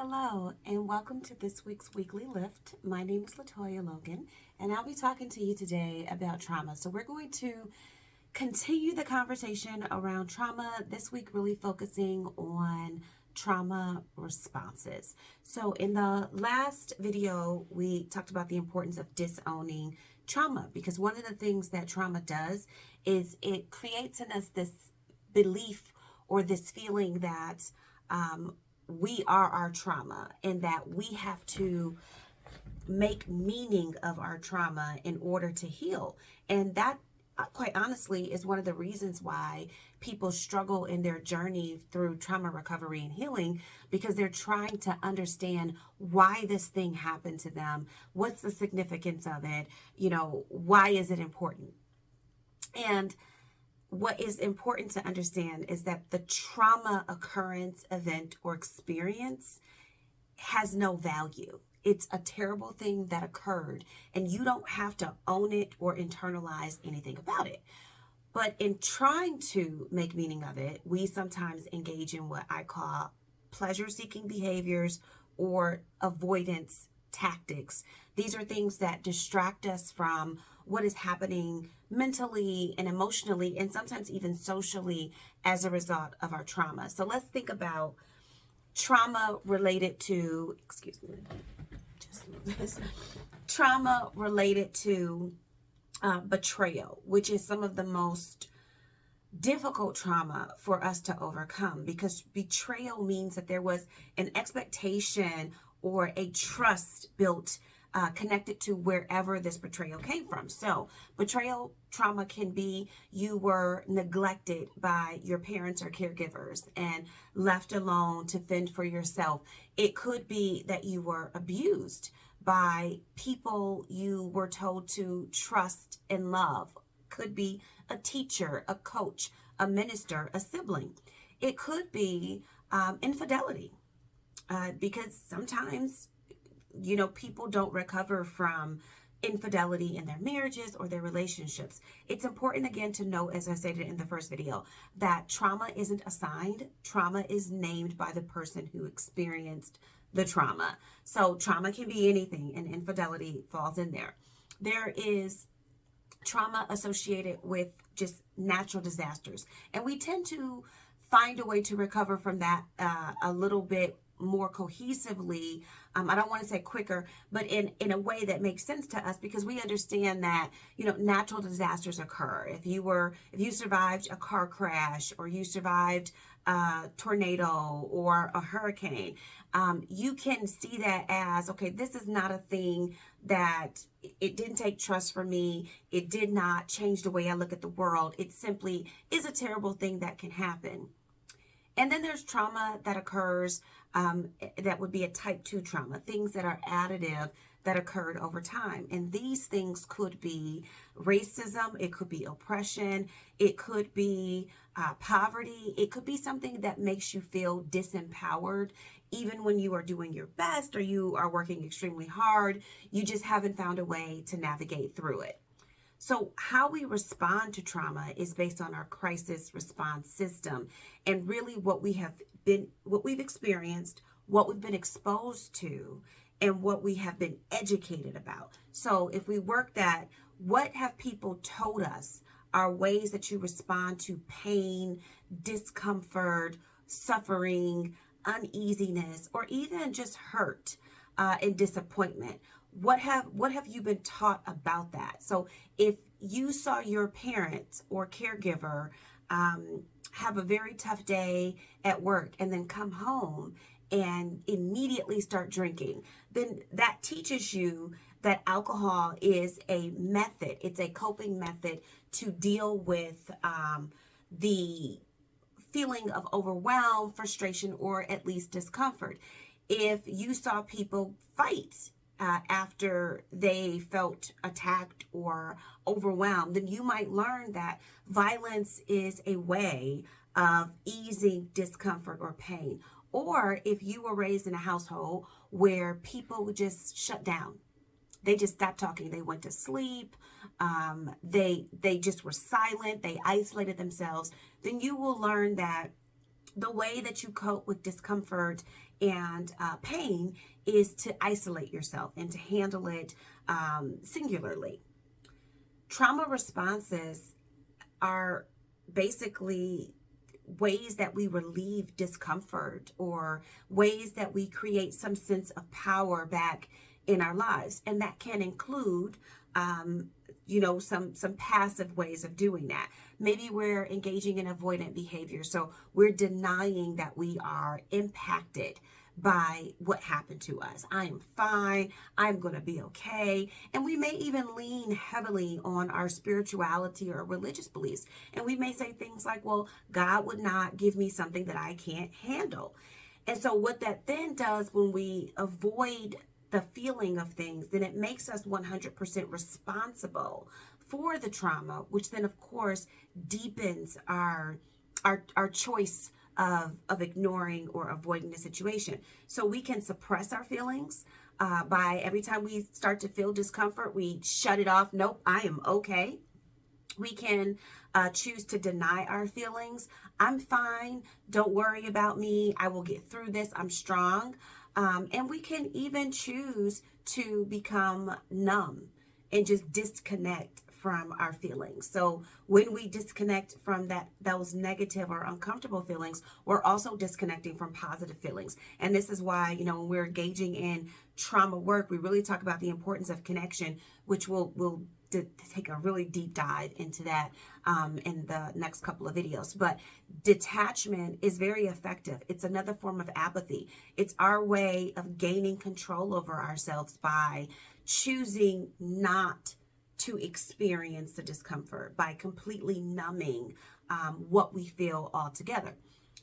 Hello, and welcome to this week's Weekly Lift. My name is Latoya Logan, and I'll be talking to you today about trauma. So, we're going to continue the conversation around trauma this week, really focusing on trauma responses. So, in the last video, we talked about the importance of disowning trauma because one of the things that trauma does is it creates in us this belief or this feeling that we are our trauma and that we have to make meaning of our trauma in order to heal. And that, quite honestly, is one of the reasons why people struggle in their journey through trauma recovery and healing, because they're trying to understand why this thing happened to them. What's the significance of it? Why is it important? And what is important to understand is that the trauma occurrence, event, or experience has no value. It's a terrible thing that occurred, and you don't have to own it or internalize anything about it. But in trying to make meaning of it, we sometimes engage in what I call pleasure-seeking behaviors or avoidance tactics. These are things that distract us from what is happening mentally and emotionally and sometimes even socially as a result of our trauma. So let's think about trauma related to, trauma related to betrayal, which is some of the most difficult trauma for us to overcome, because betrayal means that there was an expectation or a trust built connected to wherever this betrayal came from. So betrayal trauma can be you were neglected by your parents or caregivers and left alone to fend for yourself. It could be that you were abused by people you were told to trust and love. Could be a teacher, a coach, a minister, a sibling. It could be infidelity, because sometimes people don't recover from infidelity in their marriages or their relationships. It's important, again, to note, as I stated in the first video, that trauma isn't assigned. Trauma is named by the person who experienced the trauma. So trauma can be anything, and infidelity falls in there. There is trauma associated with just natural disasters, and we tend to find a way to recover from that a little bit more cohesively. I don't want to say quicker, but in a way that makes sense to us, because we understand that natural disasters occur. If you survived a car crash, or you survived a tornado or a hurricane, you can see that as, okay, this is not a thing that it didn't take trust from me. It did not change the way I look at the world. It simply is a terrible thing that can happen. And then there's trauma that occurs that would be a type 2 trauma, things that are additive that occurred over time. And these things could be racism, it could be oppression, it could be poverty, it could be something that makes you feel disempowered. Even when you are doing your best or you are working extremely hard, you just haven't found a way to navigate through it. So how we respond to trauma is based on our crisis response system, and really what we've experienced, what we've been exposed to, and what we have been educated about. So if we work that, what have people told us are ways that you respond to pain, discomfort, suffering, uneasiness, or even just hurt and disappointment? What have you been taught about that? So if you saw your parent or caregiver have a very tough day at work and then come home and immediately start drinking, then that teaches you that alcohol is a method. It's a coping method to deal with the feeling of overwhelm, frustration, or at least discomfort. If you saw people fight after they felt attacked or overwhelmed, then you might learn that violence is a way of easing discomfort or pain. Or if you were raised in a household where people just shut down, they just stopped talking, they went to sleep, they just were silent, they isolated themselves, then you will learn that The way that you cope with discomfort and pain is to isolate yourself and to handle it singularly. Trauma responses are basically ways that we relieve discomfort or ways that we create some sense of power back in our lives. And that can include, some passive ways of doing that. Maybe we're engaging in avoidant behavior. So we're denying that we are impacted by what happened to us. I am fine. I'm going to be okay. And we may even lean heavily on our spirituality or religious beliefs. And we may say things like, well, God would not give me something that I can't handle. And so what that then does when we avoid the feeling of things, then it makes us 100% responsible for the trauma, which then of course deepens our choice of ignoring or avoiding the situation. So we can suppress our feelings by every time we start to feel discomfort, we shut it off. Nope, I am okay. We can choose to deny our feelings. I'm fine. Don't worry about me. I will get through this. I'm strong. And we can even choose to become numb and just disconnect from our feelings. So when we disconnect from those negative or uncomfortable feelings, we're also disconnecting from positive feelings. And this is why, when we're engaging in trauma work, we really talk about the importance of connection, which we'll take a really deep dive into that in the next couple of videos. But detachment is very effective. It's another form of apathy. It's our way of gaining control over ourselves by choosing not to experience the discomfort, by completely numbing what we feel altogether.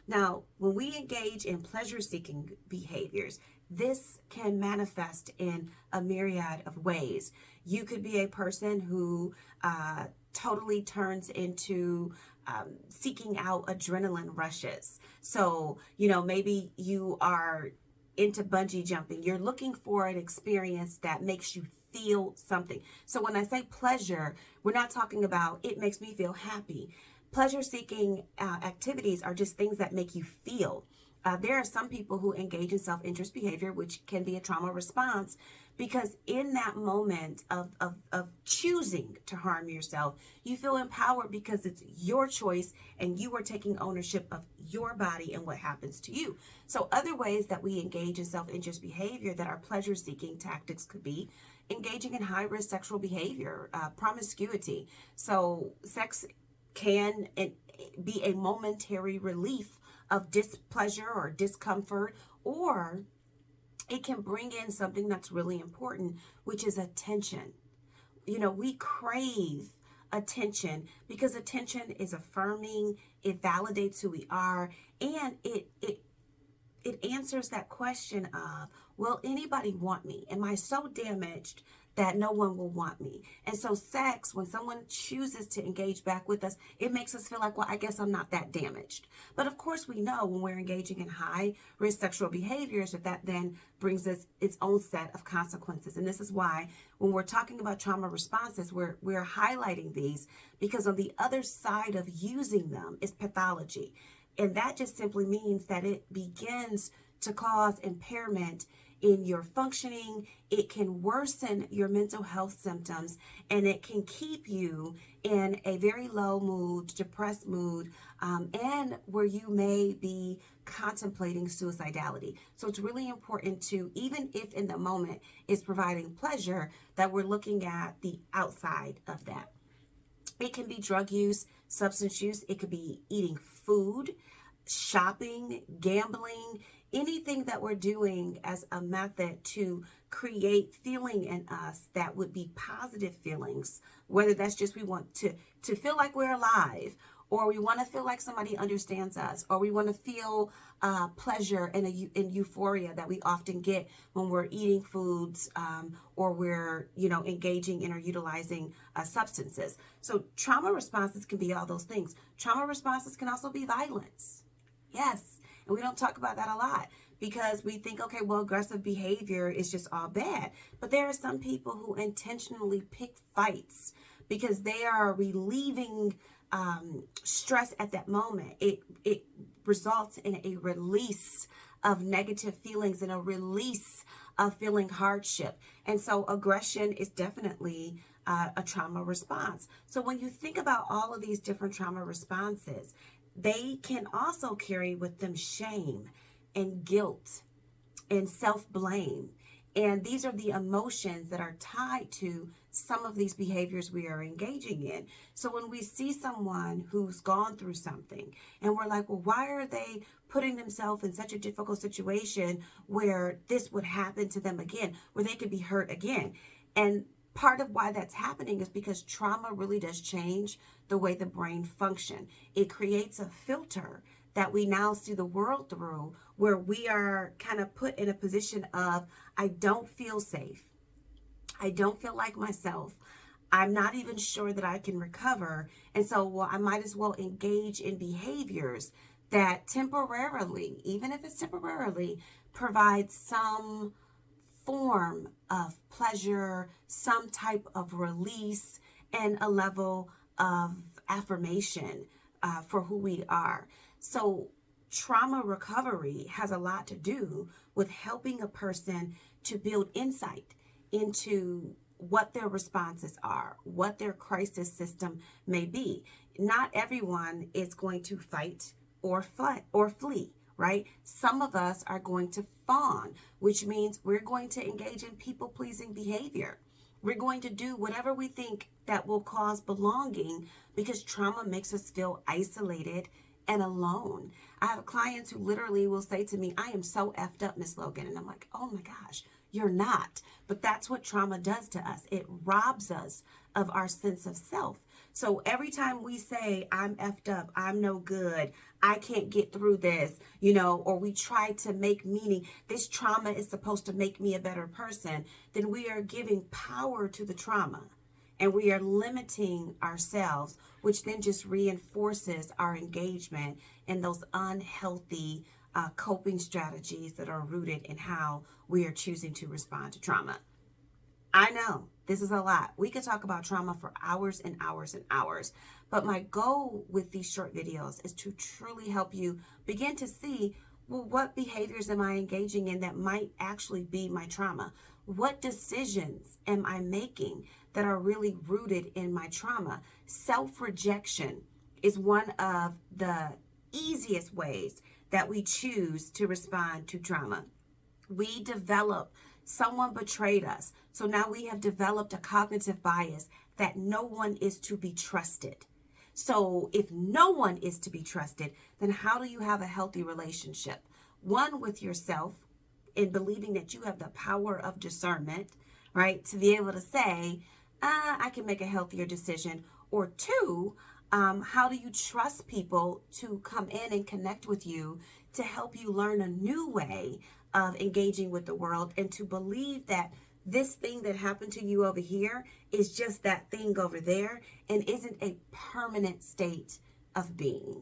Now, when we engage in pleasure-seeking behaviors, this can manifest in a myriad of ways. You could be a person who totally turns into seeking out adrenaline rushes. So, maybe you are into bungee jumping. You're looking for an experience that makes you feel something. So when I say pleasure, we're not talking about it makes me feel happy. Pleasure-seeking activities are just things that make you feel. There are some people who engage in self-interest behavior, which can be a trauma response, because in that moment of choosing to harm yourself, you feel empowered because it's your choice and you are taking ownership of your body and what happens to you. So other ways that we engage in self-interest behavior that are pleasure-seeking tactics could be engaging in high-risk sexual behavior, promiscuity. So sex can be a momentary relief of displeasure or discomfort, or it can bring in something that's really important, which is attention. We crave attention because attention is affirming, it validates who we are, and it answers that question of, will anybody want me? Am I so damaged that no one will want me? And so sex, when someone chooses to engage back with us, it makes us feel like, well, I guess I'm not that damaged. But of course we know when we're engaging in high risk sexual behaviors that then brings us its own set of consequences. And this is why when we're talking about trauma responses, we're highlighting these, because on the other side of using them is pathology. And that just simply means that it begins to cause impairment in your functioning. It can worsen your mental health symptoms, and it can keep you in a very low mood, depressed mood, and where you may be contemplating suicidality. So it's really important to, even if in the moment it's providing pleasure, that we're looking at the outside of that. It can be drug use, substance use. It could be eating food, shopping, gambling, anything that we're doing as a method to create feeling in us that would be positive feelings, whether that's just we want to feel like we're alive, or we want to feel like somebody understands us, or we want to feel pleasure and euphoria that we often get when we're eating foods or we're engaging in or utilizing substances. So trauma responses can be all those things. Trauma responses can also be violence. Yes, and we don't talk about that a lot because we think, okay, well, aggressive behavior is just all bad. But there are some people who intentionally pick fights because they are relieving stress at that moment. It results in a release of negative feelings and a release of feeling hardship. And so aggression is definitely a trauma response. So when you think about all of these different trauma responses, they can also carry with them shame and guilt and self-blame. And these are the emotions that are tied to some of these behaviors we are engaging in. So when we see someone who's gone through something and we're like, well, why are they putting themselves in such a difficult situation where this would happen to them again, where they could be hurt again? And part of why that's happening is because trauma really does change the way the brain functions. It creates a filter that we now see the world through, where we are kind of put in a position of, I don't feel safe. I don't feel like myself. I'm not even sure that I can recover. And so, well, I might as well engage in behaviors that temporarily, even if it's temporarily, provide some form of pleasure, some type of release, and a level of affirmation for who we are. So trauma recovery has a lot to do with helping a person to build insight into what their responses are, what their crisis system may be. Not everyone is going to fight or flee, right? Some of us are going to fawn, which means we're going to engage in people-pleasing behavior. We're going to do whatever we think that will cause belonging, because trauma makes us feel isolated and alone. I have clients who literally will say to me, I am so effed up, Miss Logan. And I'm like, oh my gosh, you're not. But that's what trauma does to us. It robs us of our sense of self. So every time we say, I'm effed up, I'm no good, I can't get through this, or we try to make meaning, this trauma is supposed to make me a better person, then we are giving power to the trauma. And we are limiting ourselves, which then just reinforces our engagement in those unhealthy coping strategies that are rooted in how we are choosing to respond to trauma. I know this is a lot. We could talk about trauma for hours and hours and hours, but my goal with these short videos is to truly help you begin to see, well, what behaviors am I engaging in that might actually be my trauma? What decisions am I making that are really rooted in my trauma? Self-rejection is one of the easiest ways that we choose to respond to trauma. We develop, someone betrayed us, so now we have developed a cognitive bias that no one is to be trusted. So if no one is to be trusted, then how do you have a healthy relationship? One, with yourself, in believing that you have the power of discernment, right? To be able to say, I can make a healthier decision. Or two, how do you trust people to come in and connect with you to help you learn a new way of engaging with the world, and to believe that this thing that happened to you over here is just that thing over there and isn't a permanent state of being.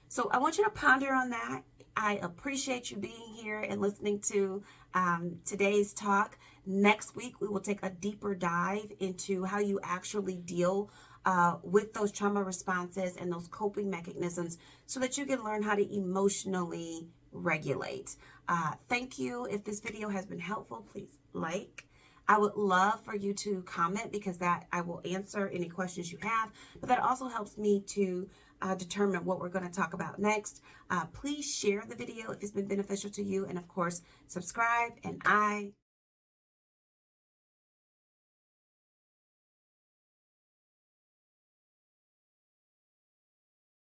So I want you to ponder on that. I appreciate you being here and listening to today's talk. Next week, we will take a deeper dive into how you actually deal with those trauma responses and those coping mechanisms so that you can learn how to emotionally regulate. Thank you. If this video has been helpful, please like. I would love for you to comment, because that I will answer any questions you have, but that also helps me to determine what we're going to talk about next. Please share the video if it's been beneficial to you, and of course, subscribe, and